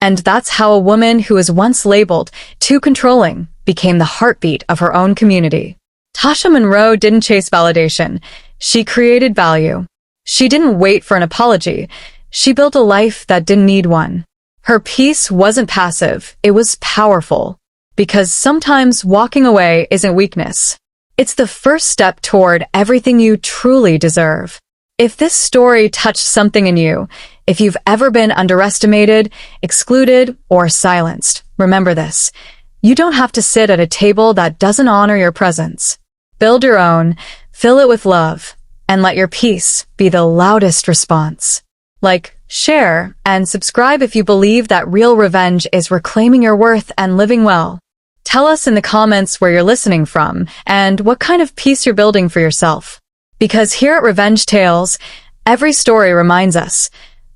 And that's how a woman who was once labeled too controlling became the heartbeat of her own community. Tasha Monroe didn't chase validation. She created value. She didn't wait for an apology. She built a life that didn't need one. Her peace wasn't passive, it was powerful. Because sometimes walking away isn't weakness. It's the first step toward everything you truly deserve. If this story touched something in you, if you've ever been underestimated, excluded, or silenced, remember this. You don't have to sit at a table that doesn't honor your presence. Build your own, fill it with love, and let your peace be the loudest response. Like, share, and subscribe if you believe that real revenge is reclaiming your worth and living well. Tell us in the comments where you're listening from and what kind of peace you're building for yourself. Because here at Revenge Tales, every story reminds us,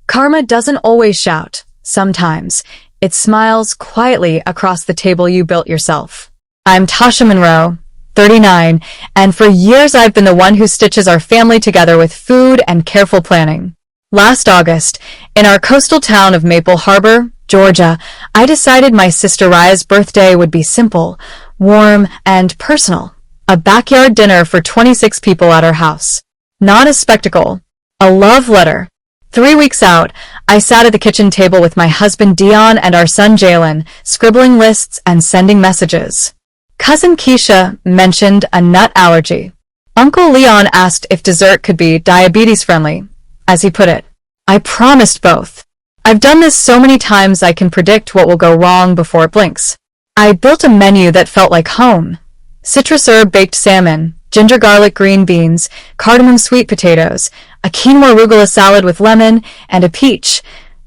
karma doesn't always shout. Sometimes, it smiles quietly across the table you built yourself. I'm Tasha Monroe, 39, and for years I've been the one who stitches our family together with food and careful planning. Last August, in our coastal town of Maple Harbor, Georgia, I decided my sister Raya's birthday would be simple, warm, and personal. A backyard dinner for 26 people at our house. Not a spectacle. A love letter. 3 weeks out, I sat at the kitchen table with my husband Dion and our son Jalen, scribbling lists and sending messages. Cousin Keisha mentioned a nut allergy. Uncle Leon asked if dessert could be diabetes-friendly. As he put it, I promised both. I've done this so many times I can predict what will go wrong before it blinks. I built a menu that felt like home. Citrus herb baked salmon, ginger garlic green beans, cardamom sweet potatoes, a quinoa arugula salad with lemon, and a peach,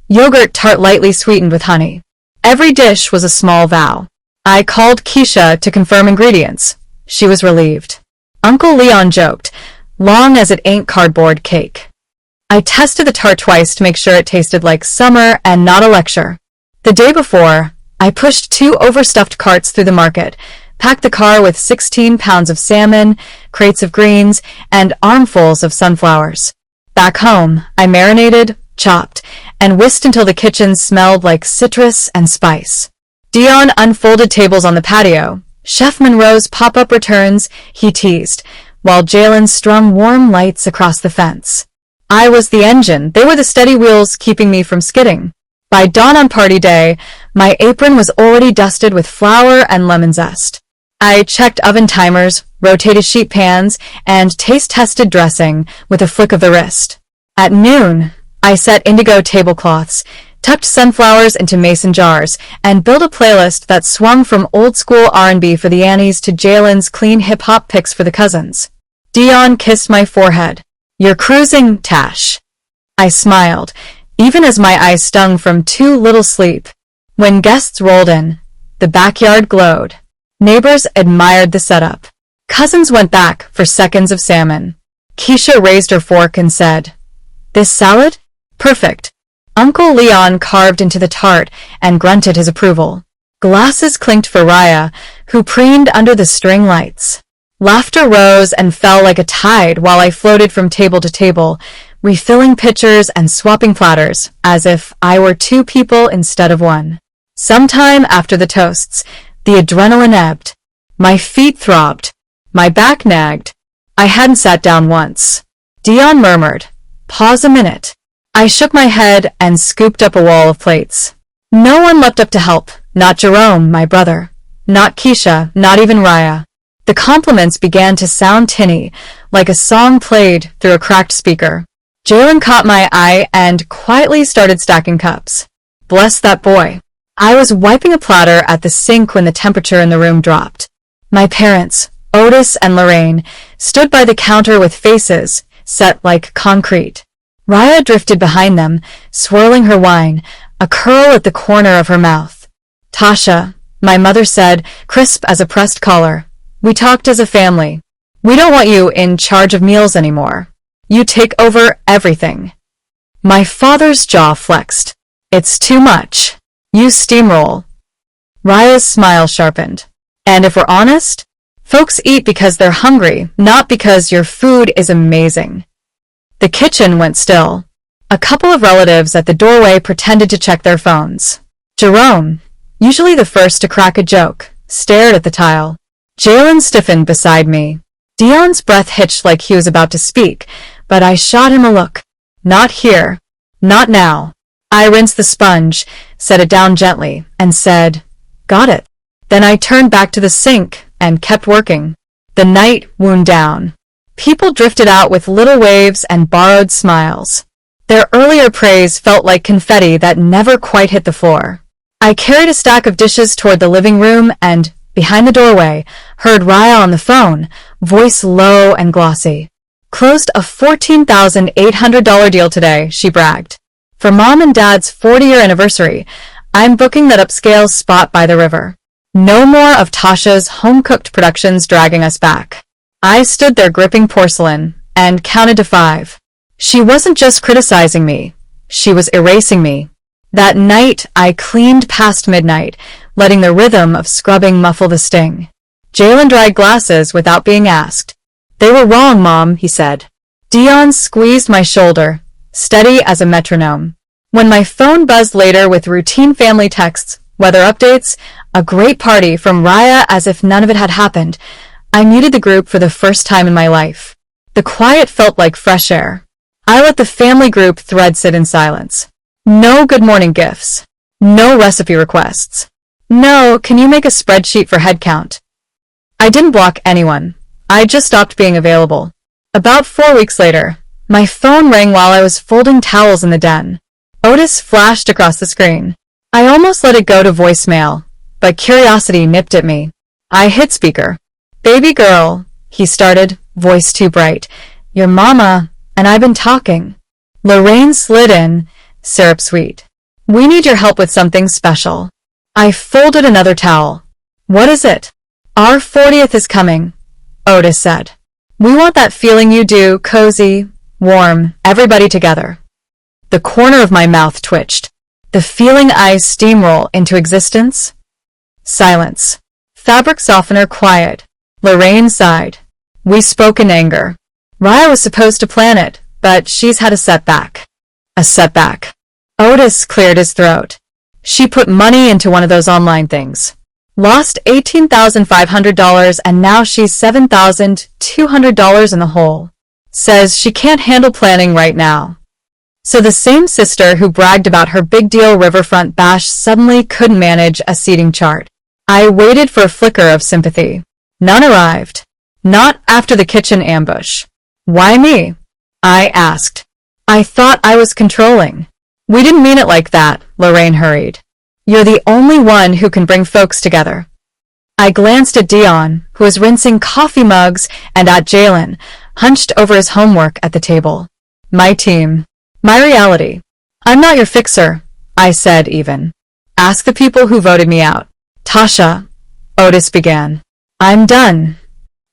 yogurt tart lightly sweetened with honey. Every dish was a small vow. I called Keisha to confirm ingredients. She was relieved. Uncle Leon joked, long as it ain't cardboard cake. I tested the tart twice to make sure it tasted like summer and not a lecture. The day before, I pushed 2 overstuffed carts through the market, packed the car with 16 pounds of salmon, crates of greens, and armfuls of sunflowers. Back home, I marinated, chopped, and whisked until the kitchen smelled like citrus and spice. Dion unfolded tables on the patio. Chef Monroe's pop-up returns, he teased, while Jalen strung warm lights across the fence. I was the engine. They were the steady wheels keeping me from skidding. By dawn on party day, my apron was already dusted with flour and lemon zest. I checked oven timers, rotated sheet pans, and taste-tested dressing with a flick of the wrist. At noon, I set indigo tablecloths, tucked sunflowers into mason jars, and built a playlist that swung from old-school R&B for the Annies to Jalen's clean hip-hop picks for the cousins. Dion kissed my forehead. You're cruising, Tash. I smiled, even as my eyes stung from too little sleep. When guests rolled in, the backyard glowed. Neighbors admired the setup. Cousins went back for seconds of salmon. Keisha raised her fork and said, "This salad? Perfect." Uncle Leon carved into the tart and grunted his approval. Glasses clinked for Raya, who preened under the string lights. Laughter rose and fell like a tide while I floated from table to table, refilling pitchers and swapping platters, as if I were 2 people instead of 1. Sometime after the toasts, the adrenaline ebbed. My feet throbbed. My back nagged. I hadn't sat down once. Dion murmured, "Pause a minute." I shook my head and scooped up a wall of plates. No one leapt up to help, not Jerome, my brother, not Keisha, not even Raya. The compliments began to sound tinny, like a song played through a cracked speaker. Jalen caught my eye and quietly started stacking cups. Bless that boy. I was wiping a platter at the sink when the temperature in the room dropped. My parents, Otis and Lorraine, stood by the counter with faces set like concrete. Raya drifted behind them, swirling her wine, a curl at the corner of her mouth. "Tasha," my mother said, crisp as a pressed collar. "We talked as a family. We don't want you in charge of meals anymore. You take over everything." My father's jaw flexed. "It's too much. You steamroll." Raya's smile sharpened. "And if we're honest, folks eat because they're hungry, not because your food is amazing." The kitchen went still. A couple of relatives at the doorway pretended to check their phones. Jerome, usually the first to crack a joke, stared at the tile. Jalen stiffened beside me. Dion's breath hitched like he was about to speak, but I shot him a look. Not here. Not now. I rinsed the sponge, set it down gently, and said, "Got it." Then I turned back to the sink and kept working. The night wound down. People drifted out with little waves and borrowed smiles. Their earlier praise felt like confetti that never quite hit the floor. I carried a stack of dishes toward the living room and, behind the doorway, heard Raya on the phone, voice low and glossy. "Closed a $14,800 deal today," she bragged. "For Mom and Dad's 40-year anniversary, I'm booking that upscale spot by the river. No more of Tasha's home-cooked productions dragging us back." I stood there gripping porcelain and counted to 5. She wasn't just criticizing me. She was erasing me. That night, I cleaned past midnight, letting the rhythm of scrubbing muffle the sting. Jalen dried glasses without being asked. "They were wrong, Mom," he said. Dion squeezed my shoulder, steady as a metronome. When my phone buzzed later with routine family texts, weather updates, a great party from Raya as if none of it had happened, I muted the group for the first time in my life. The quiet felt like fresh air. I let the family group thread sit in silence. No good morning gifts. No recipe requests. No, can you make a spreadsheet for head count? I didn't block anyone. I just stopped being available. About 4 weeks later, my phone rang while I was folding towels in the den. Otis flashed across the screen. I almost let it go to voicemail, but curiosity nipped at me. I hit speaker. "Baby girl," he started, voice too bright. "Your mama and I've been talking." Lorraine slid in, syrup sweet. "We need your help with something special." I folded another towel. "What is it?" "Our 40th is coming," Otis said. "We want that feeling you do, cozy, warm, everybody together." The corner of my mouth twitched. The feeling I steamroll into existence? Silence. Fabric softener quiet. Lorraine sighed. We spoke in anger. Raya was supposed to plan it, but she's had a setback. A setback. Otis cleared his throat. She put money into one of those online things. Lost $18,500 and now she's $7,200 in the hole. Says she can't handle planning right now. So the same sister who bragged about her big deal riverfront bash suddenly couldn't manage a seating chart. I waited for a flicker of sympathy. None arrived. Not after the kitchen ambush. "Why me?" I asked. "I thought I was controlling." "We didn't mean it like that," Lorraine hurried. "You're the only one who can bring folks together." I glanced at Dion, who was rinsing coffee mugs, and at Jalen, hunched over his homework at the table. My team. My reality. "I'm not your fixer," I said even. "Ask the people who voted me out." "Tasha," Otis began. "I'm done."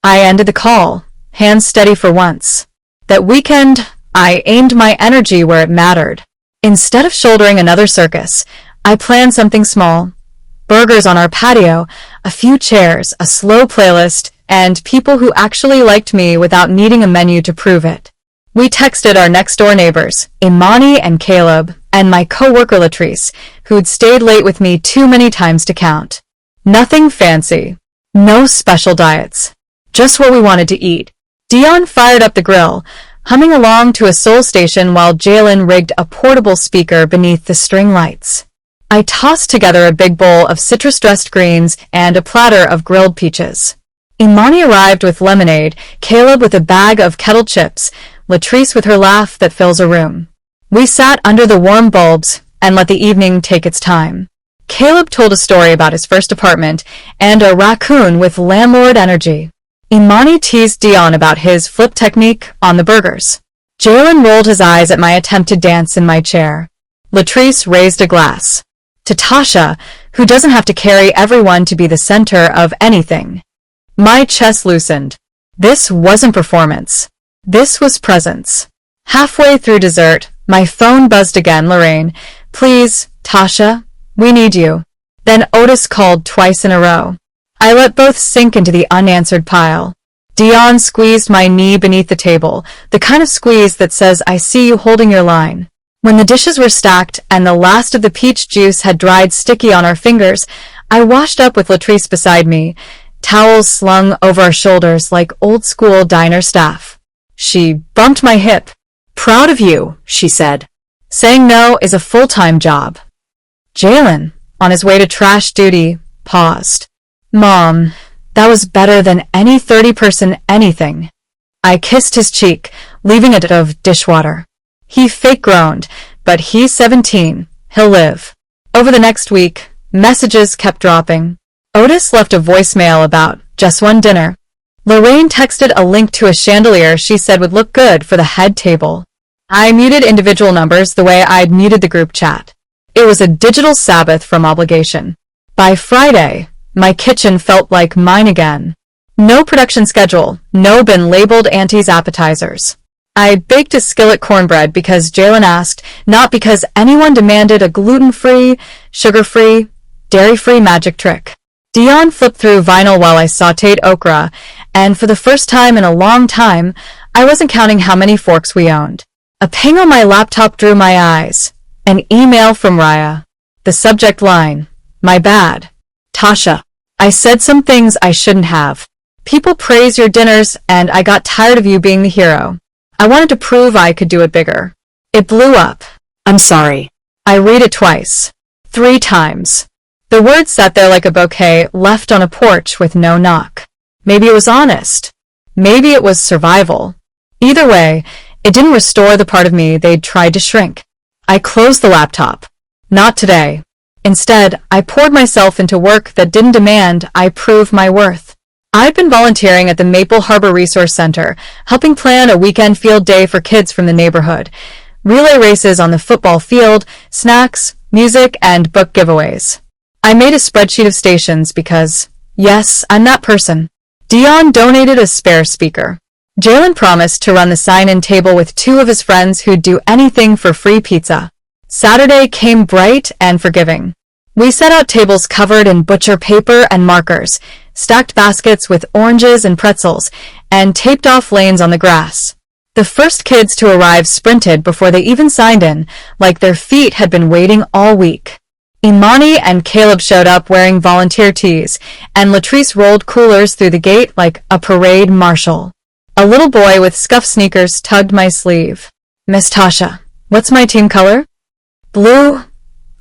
I ended the call, hands steady for once. That weekend, I aimed my energy where it mattered. Instead of shouldering another circus, I planned something small. Burgers on our patio, a few chairs, a slow playlist, and people who actually liked me without needing a menu to prove it. We texted our next-door neighbors, Imani and Caleb, and my co-worker Latrice, who'd stayed late with me too many times to count. Nothing fancy. No special diets. Just what we wanted to eat. Dion fired up the grill, humming along to a soul station while Jalen rigged a portable speaker beneath the string lights. I tossed together a big bowl of citrus-dressed greens and a platter of grilled peaches. Imani arrived with lemonade, Caleb with a bag of kettle chips, Latrice with her laugh that fills a room. We sat under the warm bulbs and let the evening take its time. Caleb told a story about his first apartment and a raccoon with landlord energy. Imani teased Dion about his flip technique on the burgers. Jalen rolled his eyes at my attempt to dance in my chair. Latrice raised a glass. To Tasha, who doesn't have to carry everyone to be the center of anything. My chest loosened. This wasn't performance. This was presence. Halfway through dessert, my phone buzzed again. "Lorraine, please, Tasha, we need you." Then Otis called twice in a row. I let both sink into the unanswered pile. Dion squeezed my knee beneath the table, the kind of squeeze that says I see you holding your line. When the dishes were stacked and the last of the peach juice had dried sticky on our fingers, I washed up with Latrice beside me, towels slung over our shoulders like old-school diner staff. She bumped my hip. "Proud of you," she said. "Saying no is a full-time job." Jalen, on his way to trash duty, paused. "Mom, that was better than any 30-person anything." I kissed his cheek, leaving it of dishwater. He fake groaned, but he's 17. He'll live. Over the next week, messages kept dropping. Otis left a voicemail about just one dinner. Lorraine texted a link to a chandelier she said would look good for the head table. I muted individual numbers the way I'd muted the group chat. It was a digital Sabbath from obligation. By Friday, my kitchen felt like mine again. No production schedule, no bin-labeled Auntie's appetizers. I baked a skillet cornbread because Jalen asked, not because anyone demanded a gluten-free, sugar-free, dairy-free magic trick. Dion flipped through vinyl while I sautéed okra, and for the first time in a long time, I wasn't counting how many forks we owned. A ping on my laptop drew my eyes. An email from Raya. The subject line, "My bad. Tasha, I said some things I shouldn't have. People praise your dinners, and I got tired of you being the hero. I wanted to prove I could do it bigger." It blew up. "I'm sorry." I read it twice. 3 times. The words sat there like a bouquet left on a porch with no knock. Maybe it was honest. Maybe it was survival. Either way, it didn't restore the part of me they'd tried to shrink. I closed the laptop. Not today. Instead, I poured myself into work that didn't demand I prove my worth. I'd been volunteering at the Maple Harbor Resource Center, helping plan a weekend field day for kids from the neighborhood. Relay races on the football field, snacks, music, and book giveaways. I made a spreadsheet of stations because, yes, I'm that person. Dion donated a spare speaker. Jalen promised to run the sign-in table with 2 of his friends who'd do anything for free pizza. Saturday came bright and forgiving. We set out tables covered in butcher paper and markers, stacked baskets with oranges and pretzels, and taped off lanes on the grass. The first kids to arrive sprinted before they even signed in, like their feet had been waiting all week. Imani and Caleb showed up wearing volunteer tees, and Latrice rolled coolers through the gate like a parade marshal. A little boy with scuffed sneakers tugged my sleeve. "Miss Tasha, what's my team color?" "Blue,"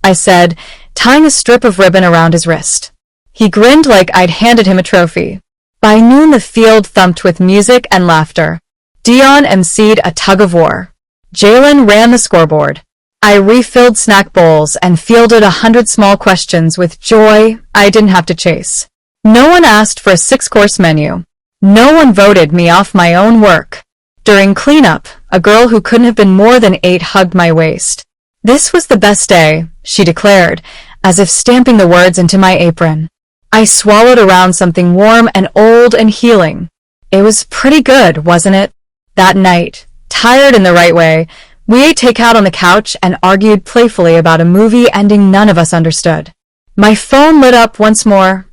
I said, tying a strip of ribbon around his wrist. He grinned like I'd handed him a trophy. By noon the field thumped with music and laughter. Dion emceed a tug-of-war. Jalen ran the scoreboard. I refilled snack bowls and fielded 100 small questions with joy I didn't have to chase. No one asked for a 6-course menu. No one voted me off my own work. During cleanup, a girl who couldn't have been more than 8 hugged my waist. "This was the best day," she declared, as if stamping the words into my apron. I swallowed around something warm and old and healing. It was pretty good, wasn't it? That night, tired in the right way, we ate takeout on the couch and argued playfully about a movie ending none of us understood. My phone lit up once more.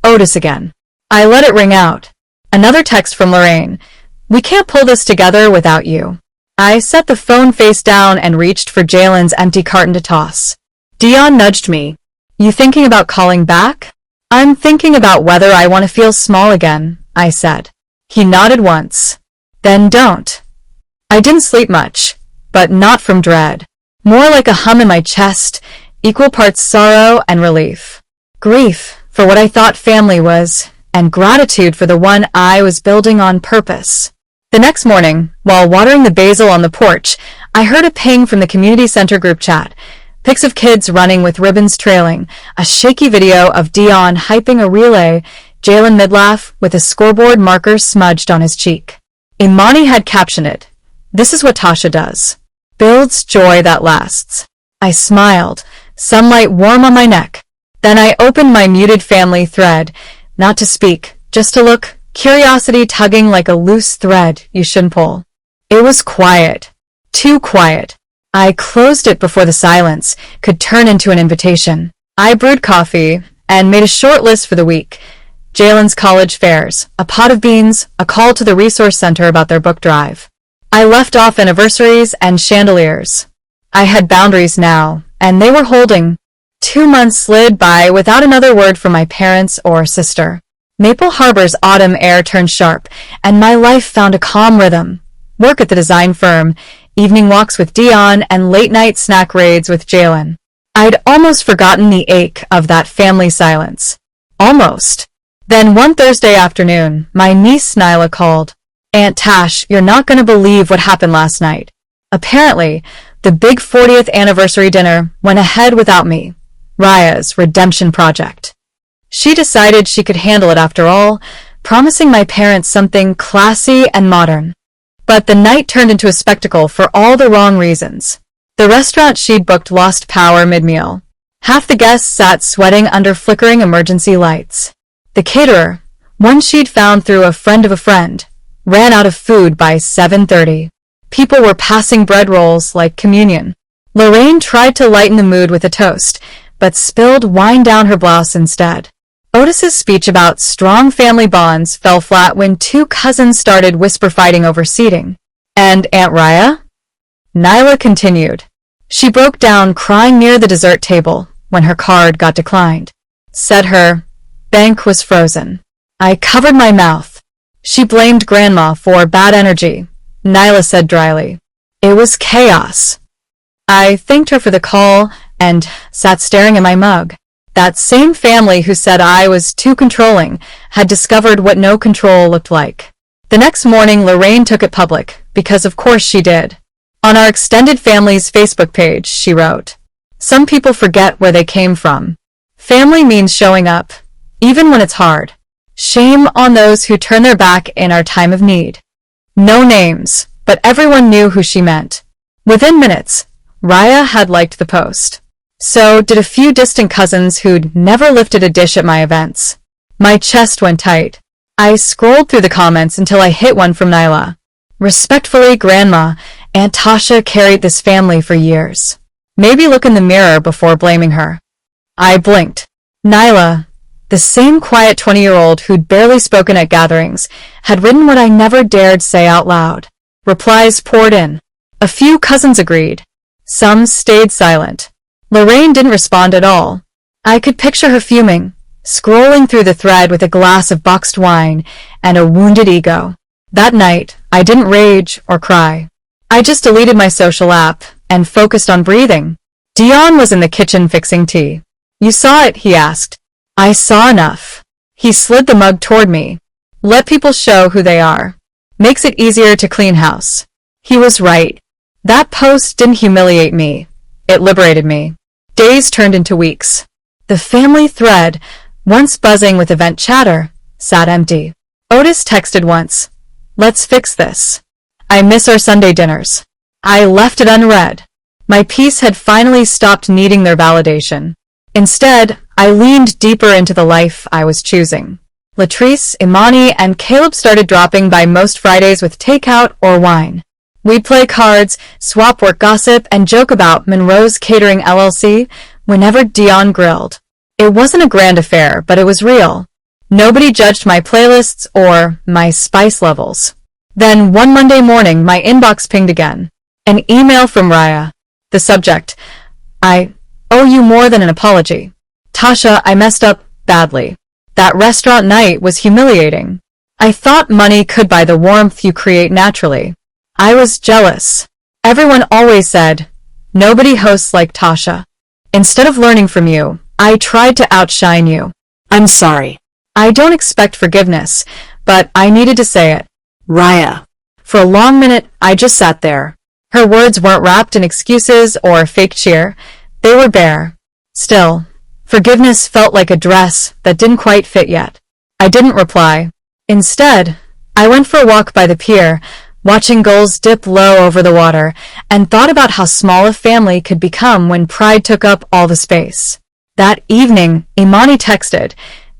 Otis again. I let it ring out. Another text from Lorraine. "We can't pull this together without you." I set the phone face down and reached for Jalen's empty carton to toss. Dion nudged me. "You thinking about calling back?" "I'm thinking about whether I want to feel small again," I said. He nodded once. "Then don't." I didn't sleep much, but not from dread. More like a hum in my chest, equal parts sorrow and relief. Grief for what I thought family was, and gratitude for the one I was building on purpose. The next morning, while watering the basil on the porch, I heard a ping from the community center group chat. Pics of kids running with ribbons trailing, a shaky video of Dion hyping a relay, Jalen midlaugh with a scoreboard marker smudged on his cheek. Imani had captioned it, "This is what Tasha does. Builds joy that lasts." I smiled, sunlight warm on my neck. Then I opened my muted family thread, not to speak, just to look, curiosity tugging like a loose thread you shouldn't pull. It was quiet. Too quiet. I closed it before the silence could turn into an invitation. I brewed coffee and made a short list for the week. Jalen's college fares, a pot of beans, a call to the resource center about their book drive. I left off anniversaries and chandeliers. I had boundaries now, and they were holding. 2 months slid by without another word from my parents or sister. Maple Harbor's autumn air turned sharp, and my life found a calm rhythm. Work at the design firm, evening walks with Dion, and late-night snack raids with Jalen. I'd almost forgotten the ache of that family silence. Almost. Then one Thursday afternoon, my niece Nyla called. "Aunt Tash, you're not going to believe what happened last night." Apparently, the big 40th anniversary dinner went ahead without me. Raya's redemption project. She decided she could handle it after all, promising my parents something classy and modern. But the night turned into a spectacle for all the wrong reasons. The restaurant she'd booked lost power mid-meal. Half the guests sat sweating under flickering emergency lights. The caterer, one she'd found through a friend of a friend, ran out of food by 7:30. People were passing bread rolls like communion. Lorraine tried to lighten the mood with a toast, but spilled wine down her blouse instead. Otis's speech about strong family bonds fell flat when two cousins started whisper fighting over seating. "And Aunt Raya?" Nyla continued. She broke down crying near the dessert table when her card got declined. Said her bank was frozen. I covered my mouth. She blamed Grandma for bad energy. Nyla said dryly. It was chaos. I thanked her for the call and sat staring at my mug. That same family who said I was too controlling had discovered what no control looked like. The next morning, Lorraine took it public, because of course she did. On our extended family's Facebook page, she wrote, "Some people forget where they came from. Family means showing up, even when it's hard. Shame on those who turn their back in our time of need." No names, but everyone knew who she meant. Within minutes, Raya had liked the post. So did a few distant cousins who'd never lifted a dish at my events. My chest went tight. I scrolled through the comments until I hit one from Nyla. "Respectfully, Grandma, Aunt Tasha carried this family for years. Maybe look in the mirror before blaming her." I blinked. Nyla, the same quiet 20-year-old who'd barely spoken at gatherings, had written what I never dared say out loud. Replies poured in. A few cousins agreed. Some stayed silent. Lorraine didn't respond at all. I could picture her fuming, scrolling through the thread with a glass of boxed wine and a wounded ego. That night, I didn't rage or cry. I just deleted my social app and focused on breathing. Dion was in the kitchen fixing tea. "You saw it?" he asked. I saw enough. He slid the mug toward me. "Let people show who they are. Makes it easier to clean house." He was right. That post didn't humiliate me. It liberated me. Days turned into weeks. The family thread, once buzzing with event chatter, sat empty. Otis texted once, "Let's fix this. I miss our Sunday dinners." I left it unread. My peace had finally stopped needing their validation. Instead, I leaned deeper into the life I was choosing. Latrice, Imani, and Caleb started dropping by most Fridays with takeout or wine. We'd play cards, swap work gossip, and joke about Monroe's Catering LLC whenever Dion grilled. It wasn't a grand affair, but it was real. Nobody judged my playlists or my spice levels. Then one Monday morning, my inbox pinged again. An email from Raya. The subject, "I owe you more than an apology. Tasha, I messed up badly. That restaurant night was humiliating. I thought money could buy the warmth you create naturally. I was jealous. Everyone always said, nobody hosts like Tasha. Instead of learning from you, I tried to outshine you. I'm sorry. I don't expect forgiveness, but I needed to say it. Raya." For a long minute, I just sat there. Her words weren't wrapped in excuses or fake cheer. They were bare. Still, forgiveness felt like a dress that didn't quite fit yet. I didn't reply. Instead, I went for a walk by the pier, watching gulls dip low over the water, and thought about how small a family could become when pride took up all the space. That evening, Imani texted,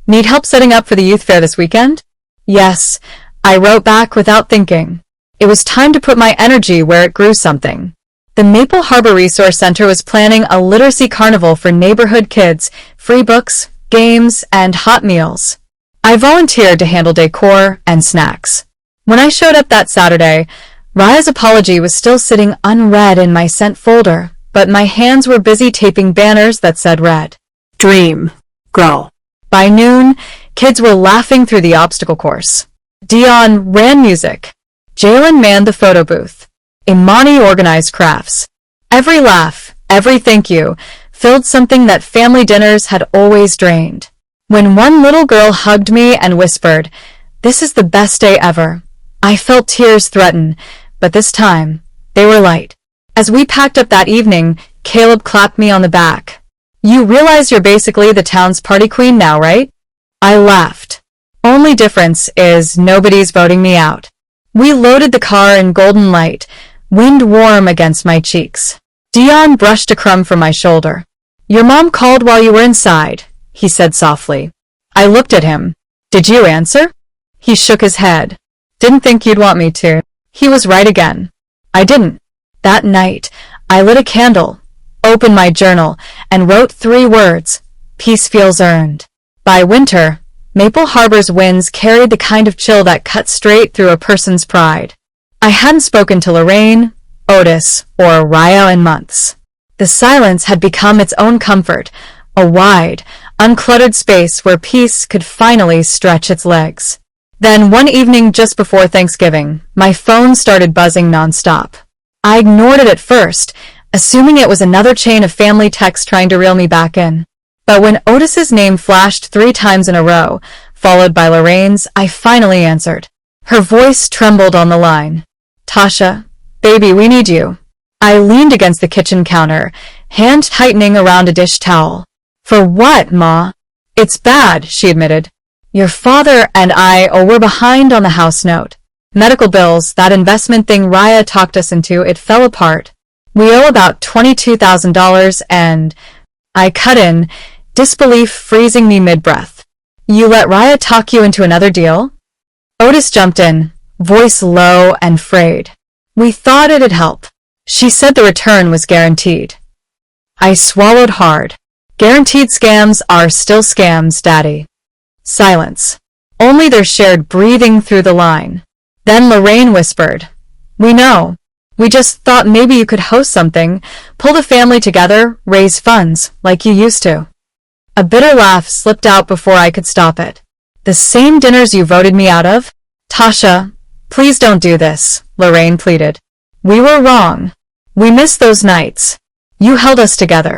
"Need help setting up for the youth fair this weekend?" "Yes," I wrote back without thinking. It was time to put my energy where it grew something. The Maple Harbor Resource Center was planning a literacy carnival for neighborhood kids, free books, games, and hot meals. I volunteered to handle decor and snacks. When I showed up that Saturday, Raya's apology was still sitting unread in my sent folder, but my hands were busy taping banners that said red. Dream. Grow. By noon, kids were laughing through the obstacle course. Dion ran music. Jalen manned the photo booth. Imani organized crafts. Every laugh, every thank you, filled something that family dinners had always drained. When one little girl hugged me and whispered, "This is the best day ever," I felt tears threaten, but this time, they were light. As we packed up that evening, Caleb clapped me on the back. "You realize you're basically the town's party queen now, right?" I laughed. Only difference is nobody's voting me out. We loaded the car in golden light, wind warm against my cheeks. Dion brushed a crumb from my shoulder. "Your mom called while you were inside," he said softly. I looked at him. "Did you answer?" He shook his head. "Didn't think you'd want me to." He was right again. I didn't. That night, I lit a candle, opened my journal, and wrote 3 words: "Peace feels earned." By winter, Maple Harbor's winds carried the kind of chill that cut straight through a person's pride. I hadn't spoken to Lorraine, Otis, or Raya in months. The silence had become its own comfort, a wide, uncluttered space where peace could finally stretch its legs. Then one evening just before Thanksgiving, my phone started buzzing nonstop. I ignored it at first, assuming it was another chain of family texts trying to reel me back in. But when Otis's name flashed 3 times in a row, followed by Lorraine's, I finally answered. Her voice trembled on the line. "Tasha, baby, we need you." I leaned against the kitchen counter, hand tightening around a dish towel. "For what, Ma?" "It's bad," she admitted. "Your father and we're behind on the house note. Medical bills, that investment thing Raya talked us into, it fell apart. We owe about $22,000 and—" I cut in, disbelief freezing me mid-breath. "You let Raya talk you into another deal?" Otis jumped in, voice low and frayed. "We thought it'd help. She said the return was guaranteed." I swallowed hard. Guaranteed scams are still scams, Daddy. Silence. Only their shared breathing through the line. Then Lorraine whispered, "We know. We just thought maybe you could host something, pull the family together, raise funds, like you used to." A bitter laugh slipped out before I could stop it. "The same dinners you voted me out of?" "Tasha, please don't do this," Lorraine pleaded. "We were wrong. We missed those nights. You held us together."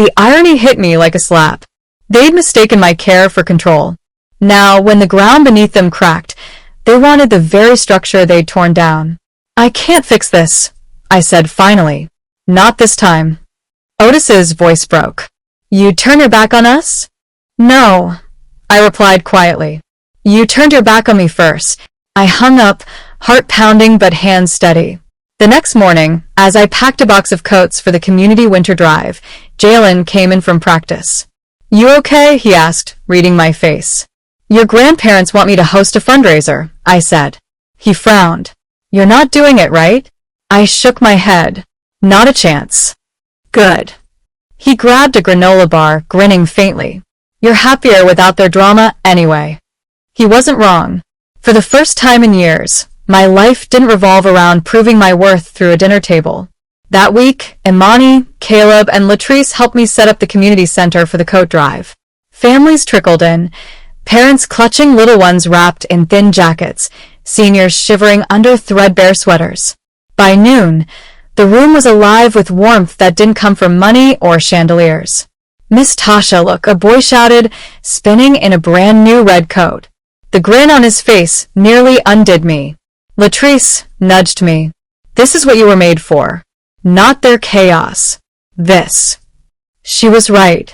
The irony hit me like a slap. They'd mistaken my care for control. Now, when the ground beneath them cracked, they wanted the very structure they'd torn down. "I can't fix this," I said finally. "Not this time." Otis's voice broke. "You turn your back on us?" "No," I replied quietly. "You turned your back on me first." I hung up, heart pounding but hands steady. The next morning, as I packed a box of coats for the community winter drive, Jalen came in from practice. "You okay?" he asked, reading my face. "Your grandparents want me to host a fundraiser," I said. He frowned. "You're not doing it, right?" I shook my head. "Not a chance." "Good." He grabbed a granola bar, grinning faintly. "You're happier without their drama anyway." He wasn't wrong. For the first time in years, my life didn't revolve around proving my worth through a dinner table. That week, Imani, Caleb, and Latrice helped me set up the community center for the coat drive. Families trickled in, parents clutching little ones wrapped in thin jackets, seniors shivering under threadbare sweaters. By noon, the room was alive with warmth that didn't come from money or chandeliers. "Miss Tasha, look," a boy shouted, spinning in a brand new red coat. The grin on his face nearly undid me. Latrice nudged me. "This is what you were made for. Not their chaos. This." She was right.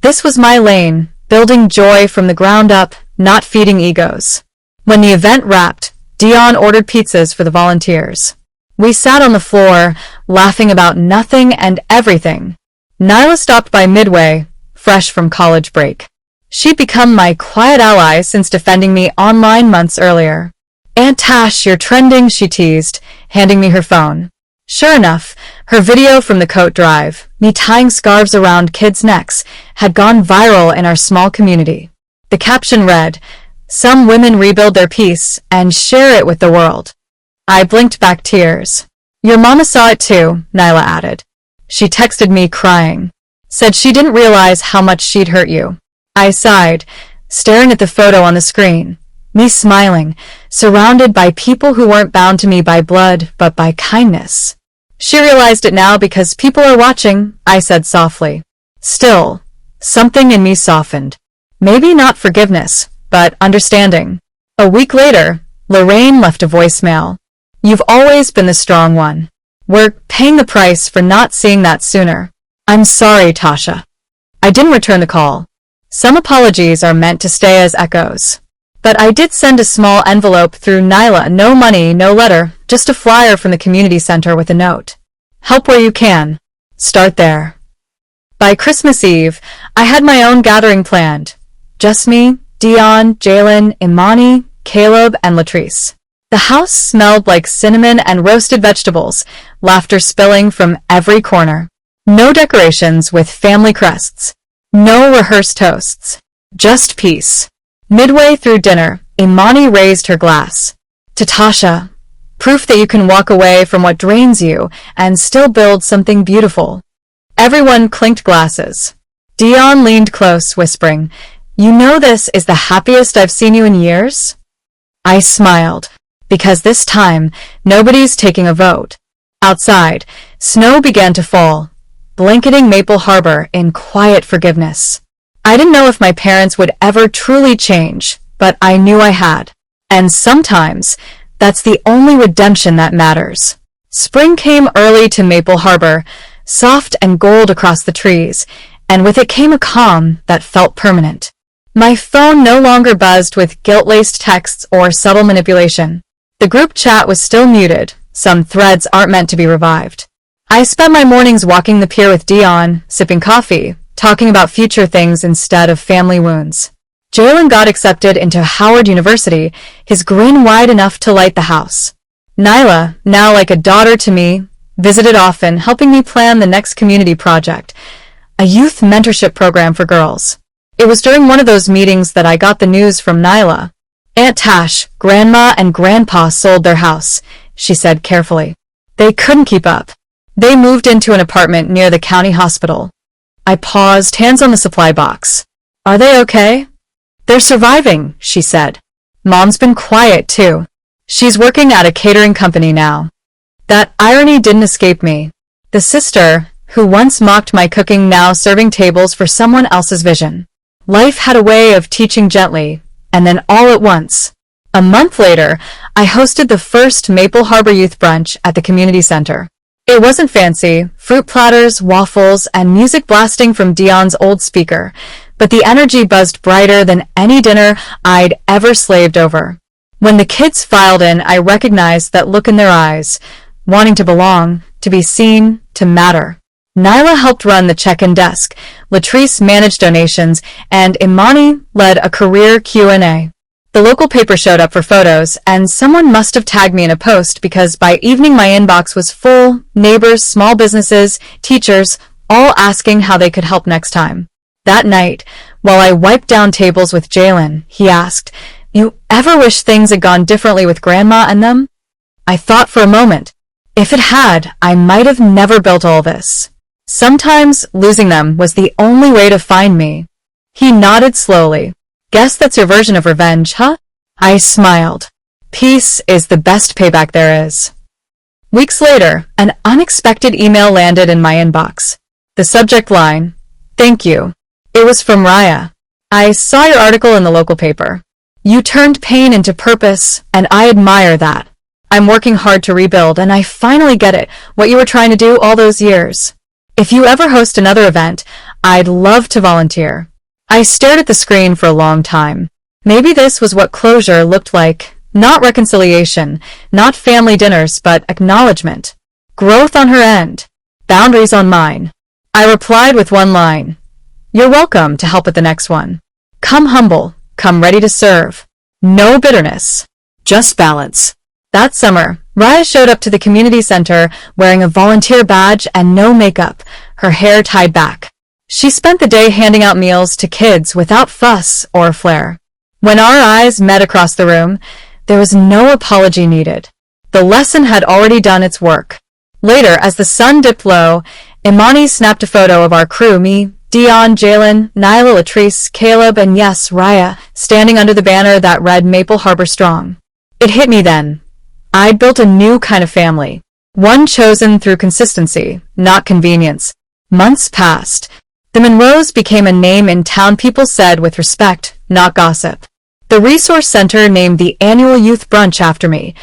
This was my lane, building joy from the ground up, not feeding egos. When the event wrapped, Dion ordered pizzas for the volunteers. We sat on the floor, laughing about nothing and everything. Nyla stopped by midway, fresh from college break. She'd become my quiet ally since defending me online months earlier. "Aunt Tash, you're trending," she teased, handing me her phone. Sure enough, her video from the coat drive, me tying scarves around kids' necks, had gone viral in our small community. The caption read, "Some women rebuild their peace and share it with the world." I blinked back tears. "Your mama saw it too," Nyla added. She texted me crying. Said she didn't realize how much she'd hurt you. I sighed, staring at the photo on the screen. Me smiling, surrounded by people who weren't bound to me by blood, but by kindness. She realized it now because people are watching, I said softly. Still, something in me softened. Maybe not forgiveness, but understanding. A week later, Lorraine left a voicemail. You've always been the strong one. We're paying the price for not seeing that sooner. I'm sorry, Tasha. I didn't return the call. Some apologies are meant to stay as echoes. But I did send a small envelope through Nyla. No money, no letter, just a flyer from the community center with a note. Help where you can. Start there. By Christmas Eve, I had my own gathering planned. Just me, Dion, Jalen, Imani, Caleb, and Latrice. The house smelled like cinnamon and roasted vegetables, laughter spilling from every corner. No decorations with family crests. No rehearsed toasts. Just peace. Midway through dinner, Imani raised her glass. To Tasha, proof that you can walk away from what drains you and still build something beautiful. Everyone clinked glasses. Dion leaned close, whispering, You know this is the happiest I've seen you in years? I smiled, because this time, nobody's taking a vote. Outside, snow began to fall, blanketing Maple Harbor in quiet forgiveness. I didn't know if my parents would ever truly change, but I knew I had. And sometimes, that's the only redemption that matters. Spring came early to Maple Harbor, soft and gold across the trees, and with it came a calm that felt permanent. My phone no longer buzzed with guilt-laced texts or subtle manipulation. The group chat was still muted. Some threads aren't meant to be revived. I spent my mornings walking the pier with Dion, sipping coffee, talking about future things instead of family wounds. Jalen got accepted into Howard University, his grin wide enough to light the house. Nyla, now like a daughter to me, visited often, helping me plan the next community project, a youth mentorship program for girls. It was during one of those meetings that I got the news from Nyla. Aunt Tash, Grandma, and Grandpa sold their house, she said carefully. They couldn't keep up. They moved into an apartment near the county hospital. I paused, hands on the supply box. Are they okay? They're surviving, she said. Mom's been quiet, too. She's working at a catering company now. That irony didn't escape me. The sister, who once mocked my cooking, now serving tables for someone else's vision. Life had a way of teaching gently, and then all at once. A month later, I hosted the first Maple Harbor Youth Brunch at the community center. It wasn't fancy, fruit platters, waffles, and music blasting from Dion's old speaker, but the energy buzzed brighter than any dinner I'd ever slaved over. When the kids filed in, I recognized that look in their eyes, wanting to belong, to be seen, to matter. Nyla helped run the check-in desk, Latrice managed donations, and Imani led a career Q&A. The local paper showed up for photos, and someone must have tagged me in a post because by evening my inbox was full, neighbors, small businesses, teachers, all asking how they could help next time. That night, while I wiped down tables with Jalen, he asked, You ever wish things had gone differently with Grandma and them? I thought for a moment. If it had, I might have never built all this. Sometimes losing them was the only way to find me. He nodded slowly. Guess that's your version of revenge, huh? I smiled. Peace is the best payback there is. Weeks later, an unexpected email landed in my inbox. The subject line, Thank you. It was from Raya. I saw your article in the local paper. You turned pain into purpose, and I admire that. I'm working hard to rebuild, and I finally get it, what you were trying to do all those years. If you ever host another event, I'd love to volunteer. I stared at the screen for a long time. Maybe this was what closure looked like. Not reconciliation, not family dinners, but acknowledgement. Growth on her end. Boundaries on mine. I replied with one line. You're welcome to help with the next one. Come humble, come ready to serve. No bitterness. Just balance. That summer, Raya showed up to the community center wearing a volunteer badge and no makeup, her hair tied back. She spent the day handing out meals to kids without fuss or flair. When our eyes met across the room, there was no apology needed. The lesson had already done its work. Later, as the sun dipped low Imani snapped a photo of our crew, me, Dion, Jalen, Nyla, Latrice, Caleb, and yes, Raya, standing under the banner that read Maple Harbor Strong. It hit me then. I'd built a new kind of family. One chosen through consistency, not convenience. Months passed. The Monroes became a name in town people said with respect, not gossip. The Resource Center named the annual youth brunch after me,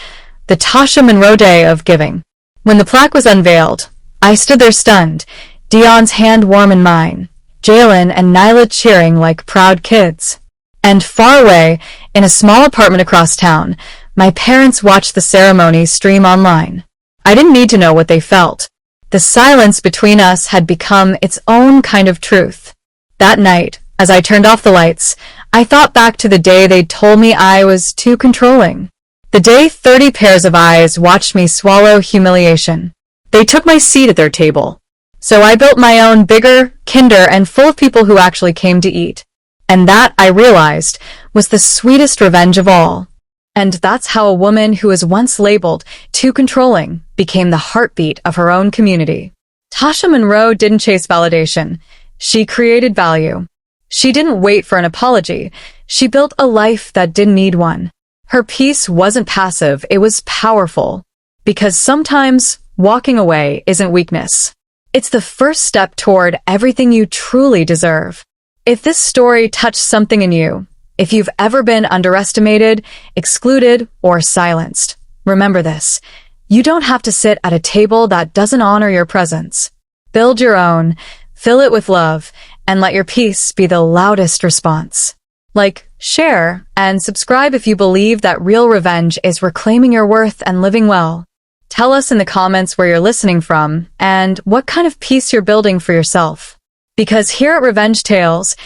the Tasha Monroe Day of Giving. When the plaque was unveiled, I stood there stunned, Dion's hand warm in mine, Jalen and Nyla cheering like proud kids. And far away, in a small apartment across town, my parents watched the ceremony stream online. I didn't need to know what they felt. The silence between us had become its own kind of truth. That night, as I turned off the lights, I thought back to the day they'd told me I was too controlling. The day 30 pairs of eyes watched me swallow humiliation. They took my seat at their table. So I built my own bigger, kinder, and full of people who actually came to eat. And that, I realized, was the sweetest revenge of all. And that's how a woman who was once labeled too controlling became the heartbeat of her own community. Tasha Monroe didn't chase validation. She created value. She didn't wait for an apology. She built a life that didn't need one. Her peace wasn't passive, it was powerful. Because sometimes walking away isn't weakness. It's the first step toward everything you truly deserve. If this story touched something in you, if you've ever been underestimated, excluded, or silenced, remember this. You don't have to sit at a table that doesn't honor your presence. Build your own, fill it with love, and let your peace be the loudest response. Like, share, and subscribe if you believe that real revenge is reclaiming your worth and living well. Tell us in the comments where you're listening from and what kind of peace you're building for yourself. Because here at Revenge Tales,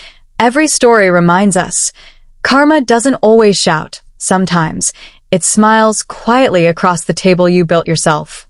every story reminds us, karma doesn't always shout. Sometimes it smiles quietly across the table you built yourself.